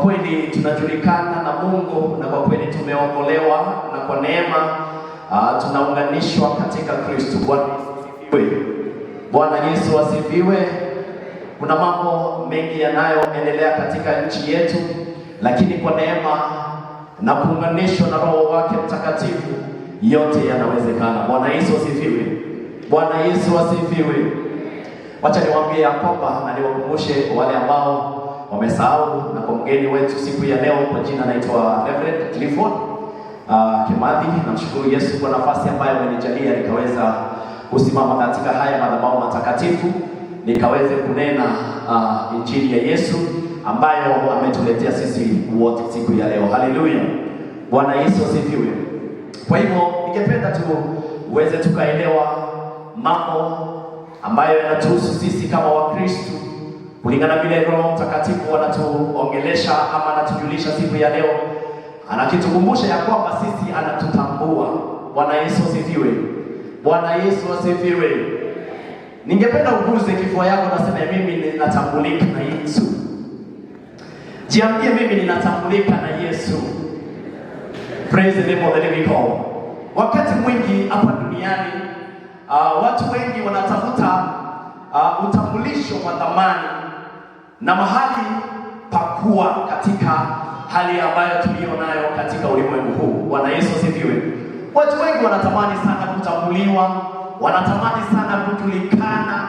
kweli tunajulikana na Mungu, na kwa kweli tumeokolewa, na kwa neema tunaunganishwa katika Kristo. Bwana Yesu asifiwe. Kuna mambo mengi yanayoendelea katika nchi yetu, lakini kwa neema na kuunganishwa na Roho wake Mtakatifu yote yanawezekana. Bwana Yesu asifiwe. Bwana Yesu asifiwe. Wacha niwaambie ya kwamba na niwakumbushe wale ambao wamesahau, na kwa mgeni wetu siku ya leo, kwa jina naitwa Reverend Clifford Kimathi. Namshukuru Yesu kwa nafasi ambayo amenijalia nikaweza kusimama katika haya madhabahu matakatifu, nikaweze kunena injili ya Yesu ambayo ametuletea sisi wote siku ya leo. Haleluya. Bwana Yesu asifiwe. Kwa hivyo ningependa uweze tukaelewa mambo ambayo yanatuhusu sisi kama Wakristo kulingana vile Roho Mtakatifu anatuongelesha ama anatujulisha siku ya leo. Anakitukumbusha ya kwamba sisi anatutambua. Bwana Yesu asifiwe. Bwana Yesu asifiwe. Ningependa uguze kifua yako na sema mimi ninatambulika na Yesu. Jiambie mimi ninatambulika na Yesu. Praise the name of the living God. Wakati mwingi hapa duniani watu wengi wanatafuta utambulisho wa thamani na mahali pakuwa katika hali ambayo tulionayo katika ulimwengu huu. Bwana Yesu asifiwe. Watu wengi wanatamani sana kutambuliwa, wanatamani sana kujulikana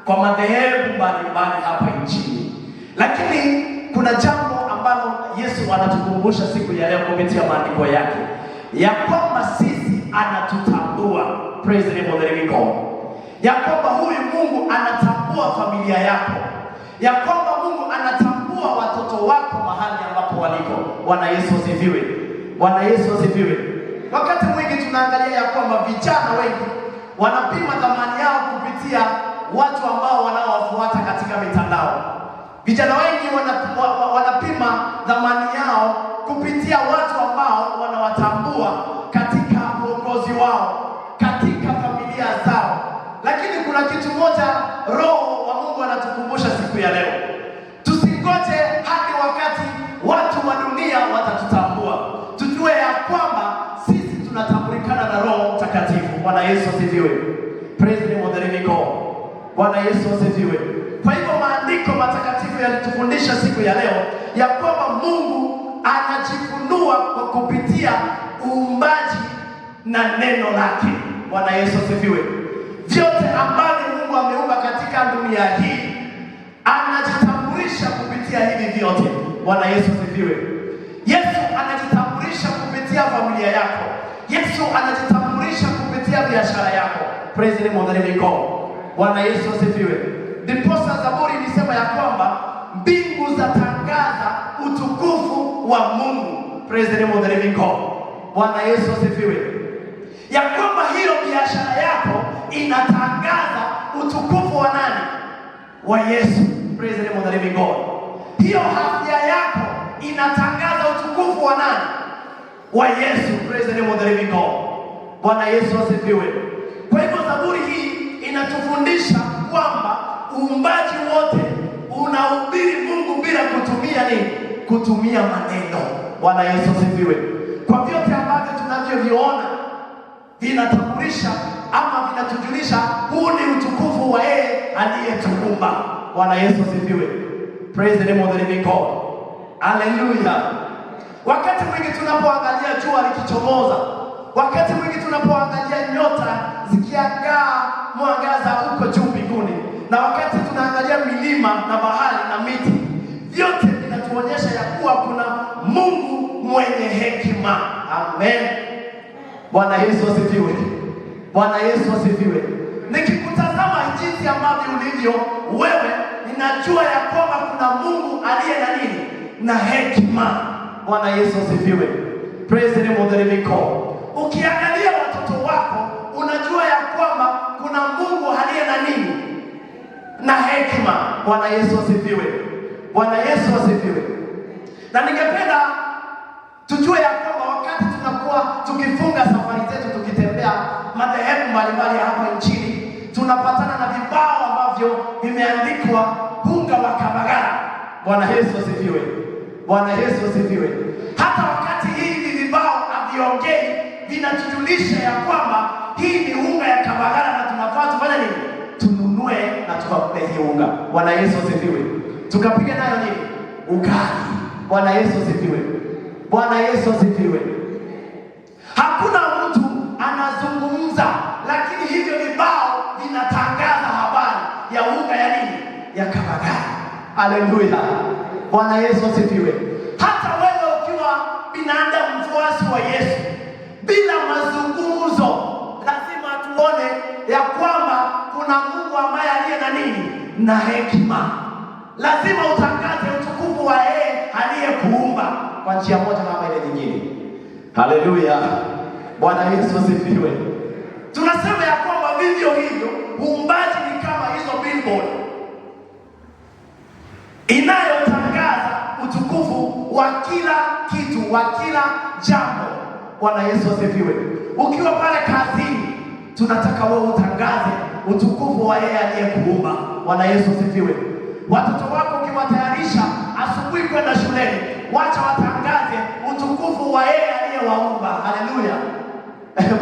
kwa madhehebu mbalimbali hapa nchini. Lakini kuna jambo ambalo Yesu anatukumbusha siku ya leo kupitia maandiko yake, ya kwamba sisi anatutambua. Praise the name of the living God. Ya kwamba huyu Mungu anatambua familia yako, ya kwamba Mungu anatambua watoto wako mahali ambapo waliko. Bwana Yesu asifiwe. Bwana Yesu asifiwe. Wakati mwingi tunaangalia ya kwamba vijana wengi wanapima thamani yao kupitia watu ambao wanaowafuata katika mitandao. Vijana wengi wanapima thamani yao kupitia watu ambao wanawatambua katika uongozi wao, katika familia zao. Lakini kuna kitu moja Roho wa Mungu anatukumbusha siku ya leo. Tusingoje hadi wakati watu wa dunia watatutambua. Tujue ya kwamba sisi tunatambulikana na Roho Mtakatifu. Bwana Yesu asifiwe. Praise the name of the living God. Bwana Yesu asifiwe. Kwa hivyo maandiko matakatifu yalitufundisha siku ya leo ya kwamba Mungu anajifunua kwa kupitia uumbaji na neno lake. Bwana Yesu asifiwe. Vyote ambavyo Mungu ameumba katika dunia hii anajitambulisha kupitia hivi vyote. Bwana Yesu asifiwe. Yesu anajitambulisha kupitia familia yako. Yesu anajitambulisha kupitia biashara yako. Praise the name of the living God. Bwana Yesu asifiwe. Ndiposa Zaburi ilisema ya kwamba mbingu zatangaza utukufu wa Mungu. Praise the name of the living God. Bwana Yesu asifiwe. Ya kwamba hiyo biashara yako inatangaza utukufu wa nani? Wa Yesu. Praise the name of the living God. Hiyo afya yako inatangaza utukufu wa nani? Wa Yesu. Praise the name of the living God. Bwana Yesu asifiwe. Kwa hivyo Zaburi hii inatufundisha kwamba uumbaji wote unahubiri Mungu bila kutumia nini? Kutumia maneno. Bwana Yesu asifiwe. Kwa vyote ambavyo tunavyoviona vinatambulisha ama vinatujulisha huu ni utukufu wa yeye aliyetuumba. Bwana Yesu asifiwe. Praise the name of the living God. Hallelujah. Wakati mwingi tunapoangalia jua likichomoza, wakati mwingi tunapoangalia nyota zikiangaa mwangaza huko juu mbinguni, na wakati tunaangalia milima na bahari na miti, vyote vinatuonyesha ya kuwa kuna Mungu mwenye hekima. Amen. Bwana Yesu asifiwe. Bwana Yesu asifiwe. Nikikutazama jinsi ambavyo ulivyo wewe, ninajua ya kwamba kuna Mungu aliye na nini? Na hekima. Bwana Yesu asifiwe. Praise the name of the living God. Ukiangalia watoto wako, unajua ya kwamba kuna Mungu aliye na nini? Na hekima. Bwana Yesu asifiwe. Bwana Yesu asifiwe. Na ningependa tujue ya kwamba wakati tunakuwa tukifunga safari zetu, tukitembea madhehebu mbalimbali hapa nchini, tunapatana na vibao ambavyo vimeandikwa unga wa Kabagara. Bwana Yesu asifiwe. Bwana Yesu asifiwe. Hata wakati hivi vibao haviongei, vinatujulisha ya kwamba hii ni unga ya Kabagala na tunafaa tufanye nini? Tununue na tukakule hii unga. Bwana Yesu asifiwe. Tukapiga nayo nini? Ugali. Bwana Yesu asifiwe. Bwana Yesu asifiwe. Hakuna mtu anazungumza, lakini hivyo vibao vinatangaza habari ya unga ya nini? Ya Kabagala. Haleluya. Bwana Yesu asifiwe. Hata wewe ukiwa binadamu mfuasi wa Yesu, bila mazungumzo, lazima tuone ya kwamba kuna Mungu ambaye aliye na nini? Na hekima. Lazima utangaze utukufu wa yeye aliyekuumba kwa njia moja kama ile nyingine. Haleluya. Bwana Yesu asifiwe. Tunasema ya kwamba vivyo hivyo uumbaji ni kama hizo billboard inayotangaza utukufu wa kila kitu, wa kila jambo. Bwana Yesu asifiwe. Ukiwa pale kazini, tunataka wewe utangaze utukufu wa yeye aliyekuumba. Bwana Yesu asifiwe. Watoto wako ukiwatayarisha asubuhi kwenda shuleni, wacha watangaze utukufu wa yeye aliyewaumba. Haleluya.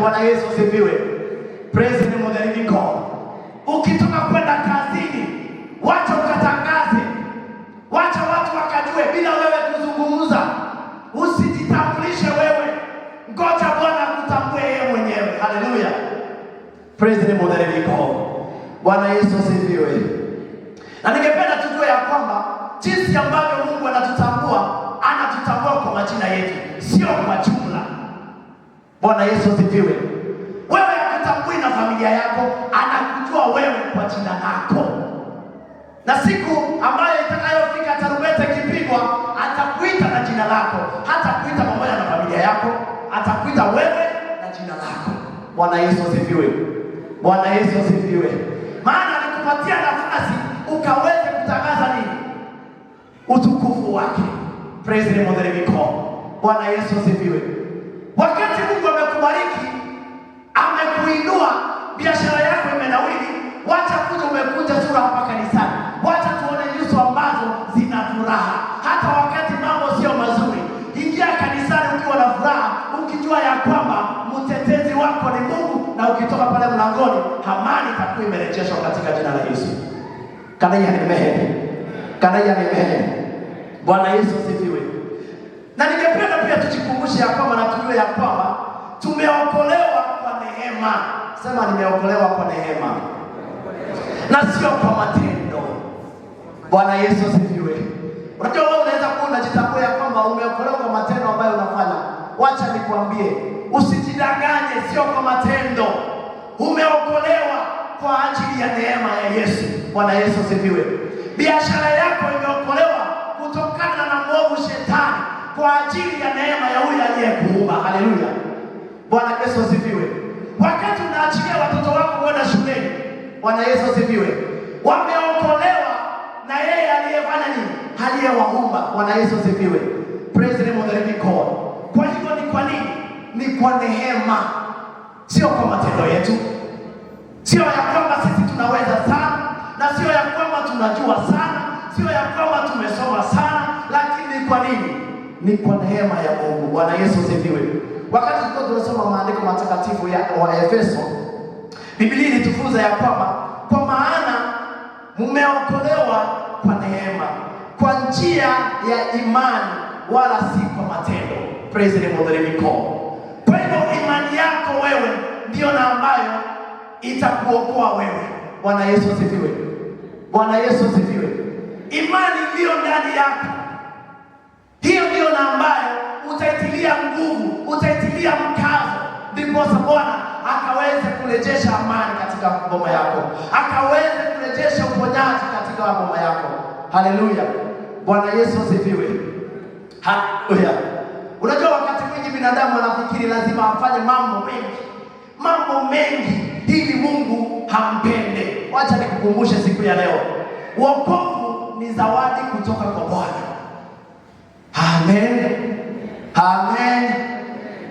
Bwana Yesu asifiwe. Praise the name of the living God. Ukitoka kwenda kazini, wacha ukatangaze, wacha watu wakajue bila wewe kuzungumza. Usijitambulishe wewe, ngoja Bwana akutambue yeye mwenyewe. Haleluya. Praise the name of the living God. Bwana Yesu asifiwe. Na ningependa tujue ya kwamba jinsi ambavyo Mungu anatutambua kwa majina yetu, sio kwa jumla. Bwana Yesu asifiwe. Wewe hakutambui na familia yako, anakujua wewe kwa jina lako. Na siku ambayo itakayofika tarumbeta ikipigwa, atakuita na jina lako. Hatakuita pamoja na familia yako, atakuita wewe na jina lako. Bwana Yesu asifiwe. Bwana Yesu asifiwe. Maana alikupatia nafasi ukaweze kutangaza nini? Utukufu wake. Praise the name of the living God. Bwana Yesu asifiwe. Wakati Mungu amekubariki, amekuinua, biashara yako imenawiri, wacha kuja umekuja sura hapa kanisani. Wacha tuone nyuso ambazo zina furaha. Hata wakati mambo sio mazuri, ingia kanisani ukiwa na furaha, ukijua ya kwamba mtetezi wako ni Mungu, na ukitoka pale mlangoni, amani itakuwa imerejeshwa katika jina la Yesu. Kanaya nimehe. Bwana Yesu asifiwe. Na ningependa pia tujikumbushe ya kwamba na tujue ya kwamba tumeokolewa kwa neema. Sema nimeokolewa kwa neema, na sio kwa matendo. Bwana Yesu asifiwe. Unajua wewe unaweza kuwa unajitambua ya kwamba umeokolewa kwa matendo ambayo unafanya. Wacha nikwambie, usijidanganye, sio kwa matendo. Umeokolewa kwa ajili ya neema ya Yesu. Bwana Yesu asifiwe. Biashara yako imeokolewa kutokana na mwovu shetani kwa ajili ya neema ya huyu aliyekuumba. Haleluya. Bwana Yesu asifiwe. Wakati unaachilia watoto wako kwenda shuleni, Bwana Yesu asifiwe, wameokolewa na yeye aliyefanya nini? Aliyewaumba. Bwana Yesu asifiwe. Praise the name of the living God. Kwa hivyo ni kwa nini? Ni kwa neema, sio kwa matendo yetu. Sio ya kwamba sisi tunaweza sana, na sio ya kwamba tunajua sana, sio ya kwamba tumesoma sana, lakini kwa nini? Ni kwa neema ya Mungu. Bwana Yesu asifiwe. Wakati tulikuwa tunasoma maandiko matakatifu ya Efeso, Biblia ilitufunza ya kwamba kwa maana mmeokolewa kwa neema, kwa njia ya imani, wala si kwa matendo. Praise the name of the living God. Kwa hivyo imani yako wewe ndio na ambayo itakuokoa wewe. Bwana Yesu asifiwe. Bwana Yesu asifiwe. Imani iliyo ndani yako, hiyo ndio na ambayo utaitilia nguvu, utaitilia mkazo, ndipo Bwana akaweze kurejesha amani katika boma yako, akaweze kurejesha uponyaji katika boma yako. Haleluya. Bwana Yesu asifiwe. Haleluya. Unajua wakati mwingi binadamu anafikiri lazima afanye mambo mengi ili Mungu hampende. Wacha nikukumbushe siku ya leo, wokovu ni zawadi kutoka kwa Bwana. Amen. Amen.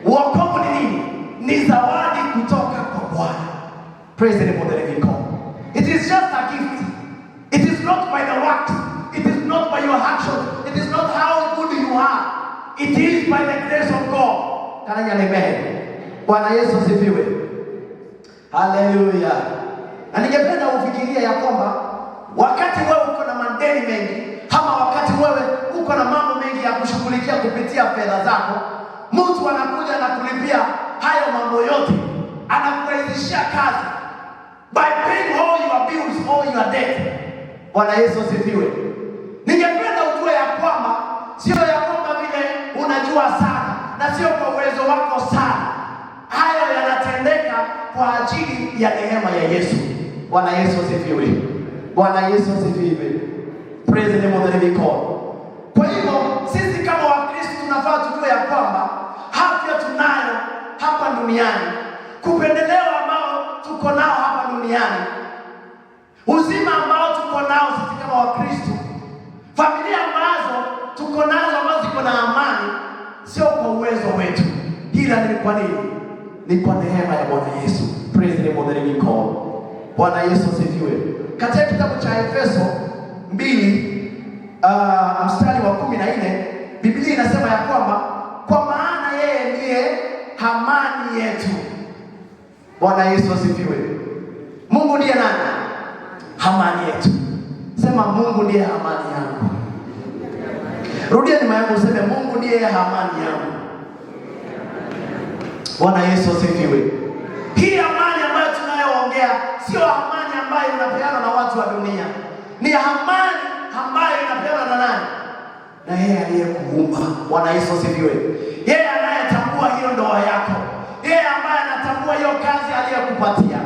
Wokovu ni nini? Ni zawadi kutoka kwa Bwana. Praise the name of the living God. It is just a gift. It is not by the works. It is not by your actions. It is not how good you it is by the grace of God. Can I get amen? Bwana Yesu asifiwe. Haleluya. Na ningependa ufikirie ya kwamba wakati wewe uko na madeni mengi, ama wakati wewe uko na mambo mengi ya kushughulikia kupitia fedha zako, mtu anakuja na kulipia hayo mambo yote, anakurahisishia kazi by paying all your bills, all your debt. Bwana Yesu asifiwe. Ningependa ujue ya kwamba sio ya kwamba vile unajua sana na sio kwa uwezo wako sana. Hayo yanatendeka kwa ajili ya neema ya Yesu. Bwana Yesu asifiwe. Bwana Yesu asifiwe. Praise the name of the living God. Kwa hivyo sisi kama Wakristo tunafaa tujue ya kwamba afya tunayo hapa duniani, kupendelewa ambao tuko nao hapa duniani, uzima ambao tuko nao sisi kama Wakristo, familia ambazo tuko nazo ambazo ziko na amani, sio kwa uwezo wetu, ila ni kwa nini? Ni kwa neema ya Bwana Yesu. Praise the name of the living God. Bwana Yesu asifiwe. Katika kitabu cha Efeso 2 mstari wa 14, Biblia inasema ya kwamba kwa maana yeye ndiye amani yetu. Bwana Yesu asifiwe. Mungu ndiye nani? Amani yetu. Sema, Mungu ndiye amani yangu. Rudia nyuma yangu useme, Mungu ndiye amani yangu. Bwana Yesu asifiwe. Hii amani ambayo tunayoongea sio amani ambayo inapeana na watu wa dunia. Ni amani ambayo inapeana na nani? Na yeye aliyekuumba. Bwana Yesu asifiwe. Yeye anayetambua hiyo ndoa yako. Yeye ambaye anatambua hiyo kazi aliyekupatia.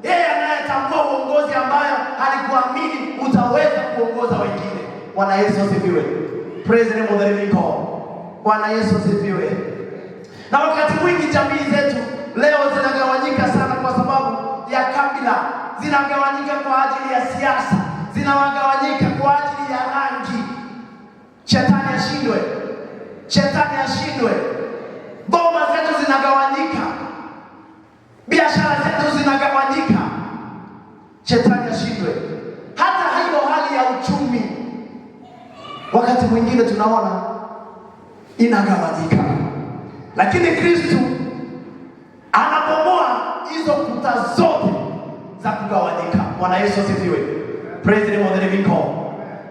Yeye anayetambua uongozi ambayo alikuamini utaweza kuongoza wengine. Bwana Yesu asifiwe. Praise the name of the living God. Bwana Yesu asifiwe. Na wakati mwingi jamii zetu leo zinagawanyika sana kwa sababu ya kabila, zinagawanyika kwa ajili ya siasa, zinagawanyika kwa ajili ya rangi. Shetani ashindwe. Shetani ashindwe. Boma zetu zinagawanyika. Biashara zetu zinagawanyika. Shetani ashindwe. Hata hiyo hali ya uchumi wakati mwingine tunaona inagawanyika. Lakini Kristo anabomoa hizo kuta zote za kugawanyika. Bwana Yesu asifiwe. Praise the name of the living God.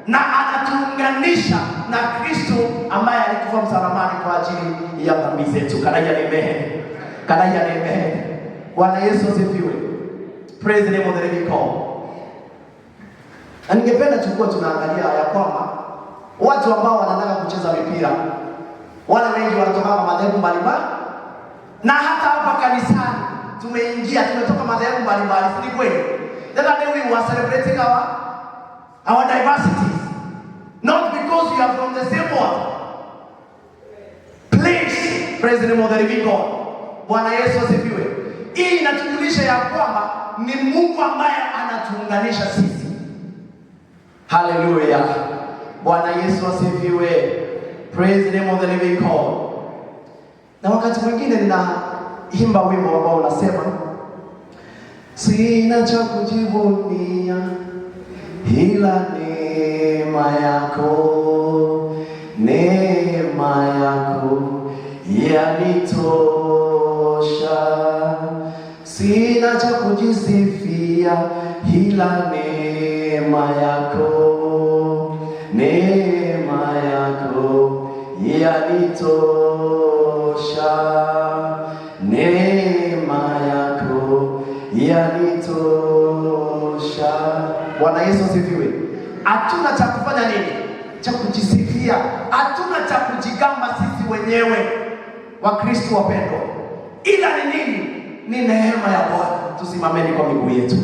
Na anatuunganisha na Kristo ambaye alikufa msalabani kwa ajili ya dhambi zetu. Kanaya amen. Kanaya amen. Bwana Yesu asifiwe. Praise the name of the living God. Na ningependa tukue tunaangalia ya kwamba watu ambao wanataka kucheza mipira, wale wengi wanatoka madhehebu mbalimbali, na hata hapa kanisani tumetoka madhehebu mbalimbali, si kweli? The other day we were celebrating our diversities, not because we are from the same world. Please, praise the name of the living God. Bwana Yesu asifiwe. Hii inatujulisha ya kwamba ni Mungu ambaye anatuunganisha sisi. Hallelujah. Bwana Yesu asifiwe. Praise the name of the living God. Na wakati mwingine ninaimba wimbo ambao unasema, sina cha kujivunia ila neema yako, neema yako yanitosha. Sina cha kujisifia ila neema yako, neema yako yanitosha, neema yako yanitosha. Bwana Yesu asifiwe. Hatuna cha kufanya nini? Cha kujisifia. Hatuna cha kujigamba sisi wenyewe, Wakristo wapendwa. Ila ni nini? Ni neema ya Bwana. Tusimameni kwa miguu yetu.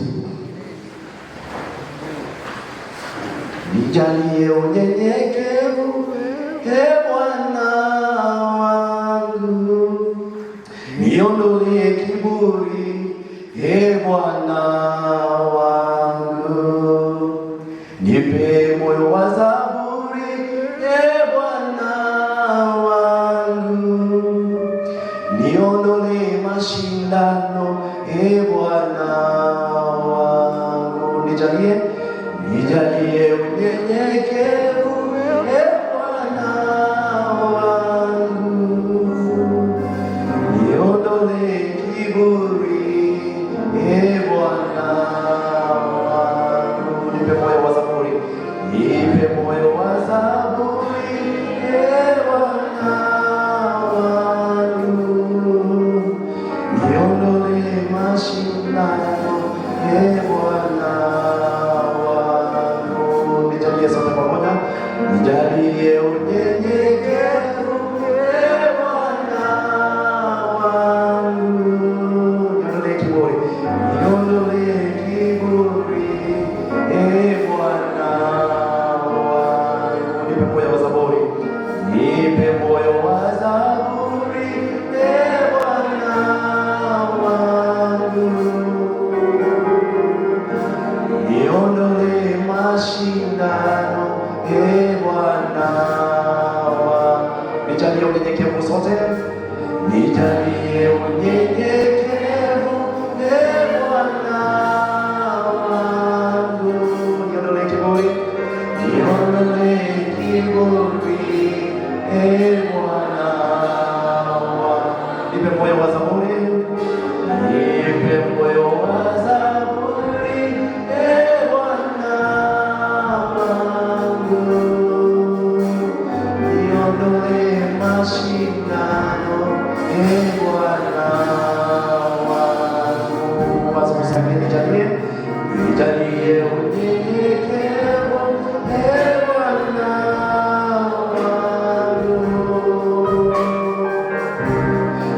Nijalie unyenyekevu, Bwana wangu, niondolee kiburi, Bwana wangu, nipe moyo wa zaburi, Bwana wangu, niondolee mashindano, Bwana wangu. Nijalie unyenyekevu, Bwana wangu, nipe moyo wa zaburi, Bwana wangu, niondole mashindano, Bwana wangu. Nijalie unyenyekevu sote, nijalie unyenyekevu, Bwana wangu, niondole kiburi, niondole kiburi, Bwana wangu. Nipe moyo wa zaburi, nipe moyo wa zaburi, Bwana wangu, niondole mashindano, Bwana wangu. Basi msamieni, nijalie unyenyekevu, Bwana wangu,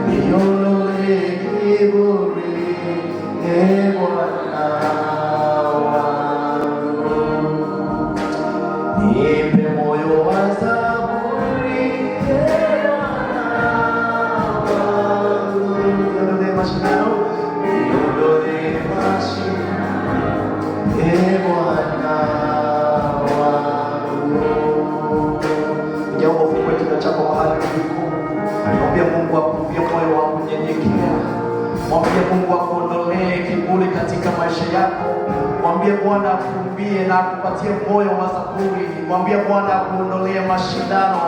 niondole kiburi, Bwana wangu. Nipe moyo wa zaburi, Bwana wangu, niondole mashindano, niondole mashindano, Bwana wangu. Njaomba ufungue kinywa chako mahali ulipo, mwambie Mungu akupe moyo wa kunyenyekea, mwambie Mungu akuondolee kiburi katika maisha yako, mwambie Bwana akumbie na akupatie moyo wa zaburi, mwambie Bwana akuondolee mashindano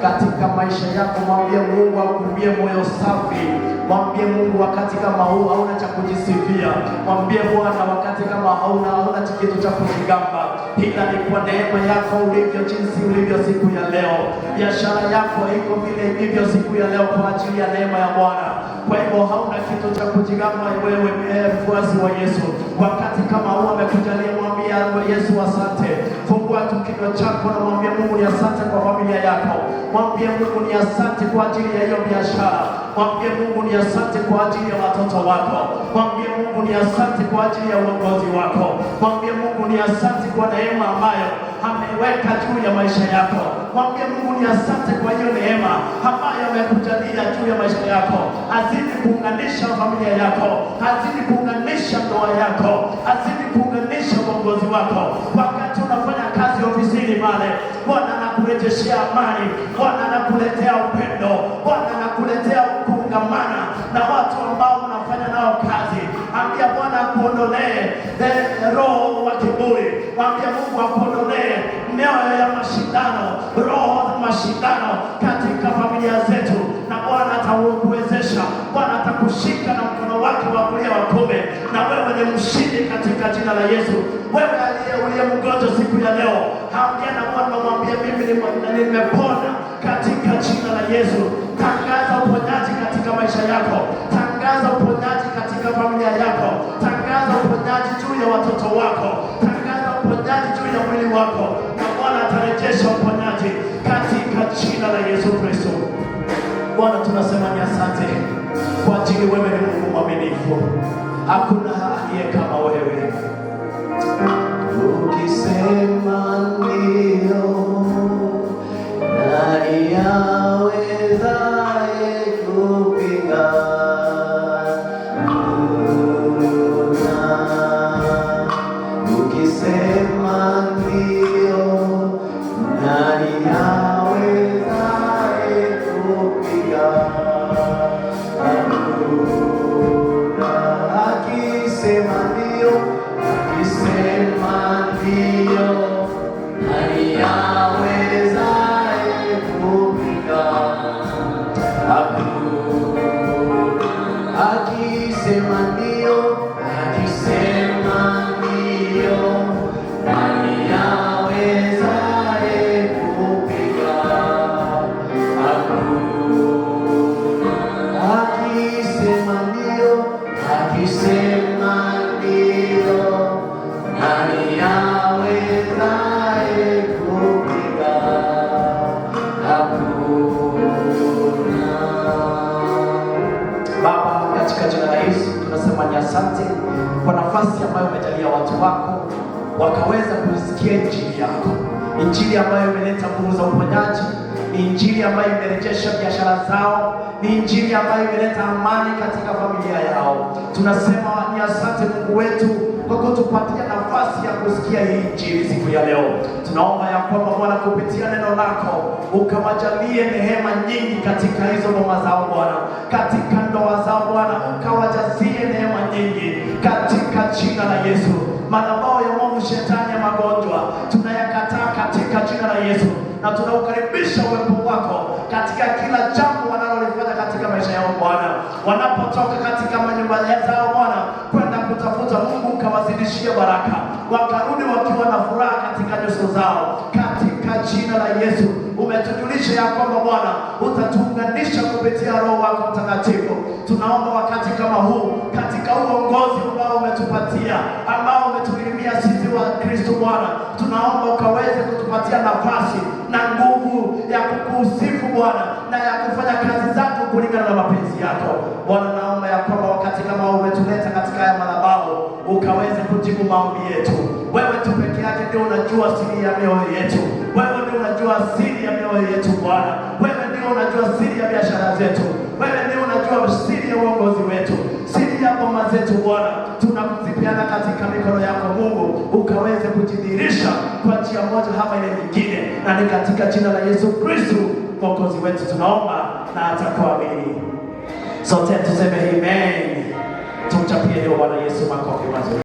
katika maisha yako, mwambie Mungu akumbie moyo safi, mwambie Mungu wakati kama huu hauna cha kujisifia, mwambie Bwana wakati kama hauna kitu cha kujigamba, ila ni kwa neema yako ulivyo jinsi ulivyo siku ya leo. Biashara yako iko vile ilivyo siku ya leo kwa ajili ya neema ya Bwana. Kwa hivyo hauna kitu cha kujigamba wewe, mfuasi wa Yesu. Wakati kama huu amekujalia, mwambie Yesu asante. Fungua tu kinywa chako na mwambie Mungu ni asante kwa familia yako, mwambie Mungu ni asante kwa ajili ya hiyo biashara, mwambie Mungu ni asante kwa ajili ya watoto wako, mwambie Mungu ni asante kwa ajili ya uongozi wako, mwambie Mungu ni asante kwa neema ambayo ameweka juu ya maisha yako, mwambie Mungu ni asante kwa hiyo neema ambayo amekujalia juu ya maisha yako. Azidi kuunganisha familia yako, azidi kuunganisha ndoa yako, azidi kuunganisha uongozi wako. Wakati unafanya kazi ofisini pale, Bwana anakurejeshea amani, Bwana anakuletea upendo, Bwana anakuletea kuungamana na watu ambao unafanya nao kazi. Ambia Bwana akuondolee roho wa kiburi, mwambie Mungu akuondolee mioyo ya mashindano, roho za mashindano katika familia zetu, na Bwana atakuwezesha, Bwana atakushika na mkono wake wa kulia wa kuume, na wewe ni mshindi katika jina la Yesu. Wewe uliye mgonjwa siku ya leo, ambia na Bwana, mwambie mimi nimepona katika jina la Yesu. Tangaza uponyaji katika maisha yako, tangaza uponyaji katika familia yako, tangaza uponyaji juu ya watoto wako, tangaza uponyaji juu ya mwili wako, na Bwana atarejesha uponyaji katika jina la Yesu Kristo. Bwana, tunasema ni asante kwa ajili wewe ni Mungu mwaminifu, hakuna aliye kama wewe. Ukisema ndio, nani awezaye kupinga? Ukisema ndio, nani awezaye kupinga? Akisema ndio, akisema ndio, nani awezaye kupinga? Akisema ndio, akisema ndio, nani awezaye kupinga? Akisema ndio, akisema ndio, nani awezaye kupinga? Baba, katika jina la Yesu tunasema ni asante kwa nafasi ambayo umejalia watu wako wakaweza kusikia injili yako, injili ambayo imeleta nguvu za uponyaji, Ni injili ambayo imerejesha biashara zao, ni injili ambayo imeleta amani katika familia yao. Tunasema ni asante Mungu wetu kwa kutupatia nafasi ya kusikia hii injili siku ya leo. Tunaomba ya kwamba Bwana, kupitia neno lako ukawajalie neema nyingi katika hizo boma zao Bwana, katika ndoa zao Bwana, ukawajazie neema nyingi katika jina la Yesu. Madhabahu ya mwovu shetani ya magonjwa tunayakataa katika jina la Yesu, na tunaukaribisha uwepo wako katika kila jambo wanalolifanya katika maisha yao Bwana. Wanapotoka katika manyumba zao Bwana kwenda kutafuta, Mungu ukawazidishie baraka, wakarudi wakiwa na furaha katika nyuso zao katika jina la Yesu. Umetujulisha ya kwamba Bwana utatuunganisha kupitia Roho wako Mtakatifu. Tunaomba wakati kama huu, katika uongozi ambao umetupatia, ambao umetukirimia sisi wa Kristo Bwana, tunaomba ukaweze kutupatia nafasi na nguvu ya kukusifu Bwana, na ya kufanya kazi zako kulingana na mapenzi yako Bwana. Naomba ya kwamba wakati kama huu umetuleta katika haya madhabahu, ukaweze kujibu maombi yetu. Wewe tu peke yake ndio unajua siri ya mioyo yetu. Wewe ndio unajua siri ya mioyo yetu Bwana. Wewe ndio unajua siri ya biashara zetu. Wewe ndio unajua siri ya uongozi wetu, siri ya boma zetu Bwana. Tunakuzipiana katika mikono yako Mungu, ukaweze kujidhihirisha kwa njia moja ama ile nyingine, na ni katika jina la Yesu Kristo Mwokozi wetu tunaomba na atakuamini. Sote tuseme amen. Tumchapie leo Bwana Yesu makofi mazuri.